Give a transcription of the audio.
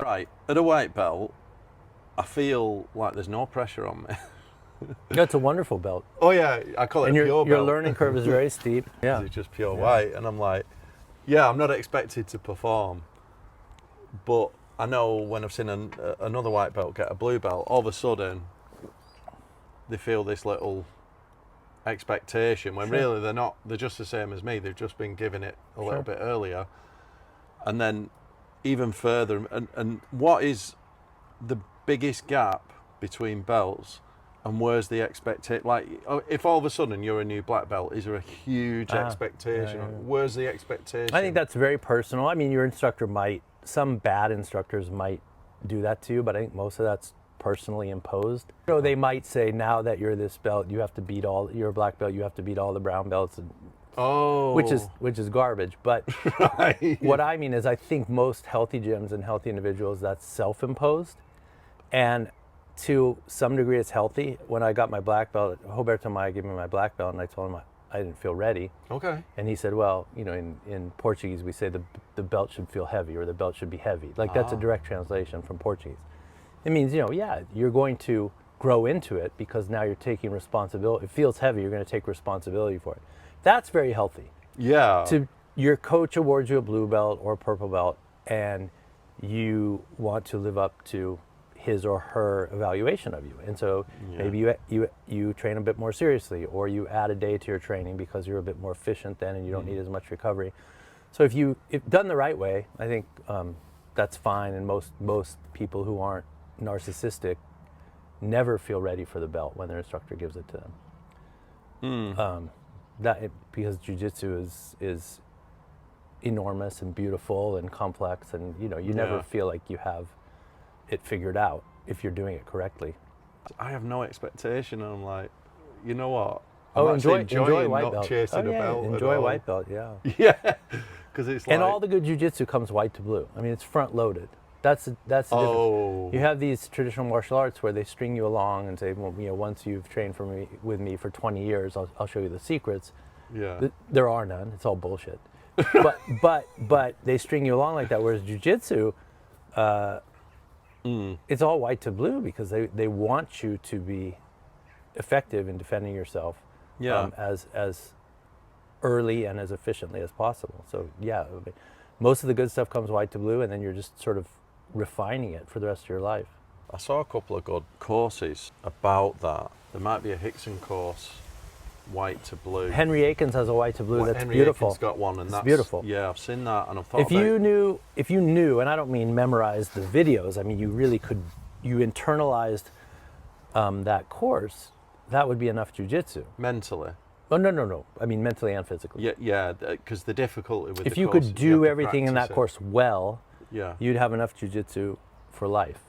Right, at a white belt, I feel like there's no pressure on me. That's a wonderful belt. Oh yeah, I call it And a pure your belt. learning curve is very steep. Yeah. It's just pure white, and I'm like, yeah, I'm not expected to perform, but I know when I've seen another white belt get a blue belt, all of a sudden they feel this little expectation when really they're not. They're just the same as me. They've just been given it a little bit earlier, and then even further. And what is the biggest gap between belts? And where's the expectation? Like, if all of a sudden you're a new black belt, is there a huge expectation? Yeah. Where's the expectation? I think that's very personal. I mean, your instructor some bad instructors might do that to you, but I think most of that's personally imposed. So they might say, now that you're this belt, you're a black belt, you have to beat all the brown belts, which is garbage. But right. What I mean is, I think most healthy gyms and healthy individuals, that's self-imposed, and to some degree it's healthy. When I got my black belt, Roberto Maia gave me my black belt, and I told him I didn't feel ready. Okay. And he said, well, in Portuguese we say the belt should feel heavy, or the belt should be heavy. Like, that's a direct translation from Portuguese. It means, you're going to grow into it because now you're taking responsibility. It feels heavy, you're going to take responsibility for it. That's very healthy. Yeah. Your coach awards you a blue belt or a purple belt, and you want to live up to his or her evaluation of you, and so maybe you train a bit more seriously, or you add a day to your training because you're a bit more efficient then, and you don't need as much recovery. So if done the right way, I think that's fine. And most people who aren't narcissistic never feel ready for the belt when their instructor gives it to them. Because jiu-jitsu is enormous and beautiful and complex, and you never feel like you have it figured out if you're doing it correctly. I have no expectation, and I'm like, you know what? Enjoy white belt. Chasing a belt. Enjoy white belt. Yeah. Yeah, because it's like. And all the good jiu-jitsu comes white to blue. I mean, it's front loaded. That's the difference. You have these traditional martial arts where they string you along and say, well, once you've trained with me for 20 years, I'll show you the secrets. Yeah. There are none. It's all bullshit. but they string you along like that. Whereas jiu-jitsu, it's all white to blue because they want you to be effective in defending yourself as early and as efficiently as possible. So most of the good stuff comes white to blue, and then you're just sort of refining it for the rest of your life. I saw a couple of good courses about that. There might be a Hickson course, white to blue. Henry Akins has a white to blue. That's Henry beautiful. Akins got one, and that's beautiful. Yeah, I've seen that, and I've thought if you knew, and I don't mean memorize the videos. I mean, you really could. You internalized that course. That would be enough jiu-jitsu. Mentally. Oh no. I mean mentally and physically. Yeah, because the difficulty with if the you course could is you do have to everything in that practice it. course well, Yeah. you'd have enough jiu-jitsu for life.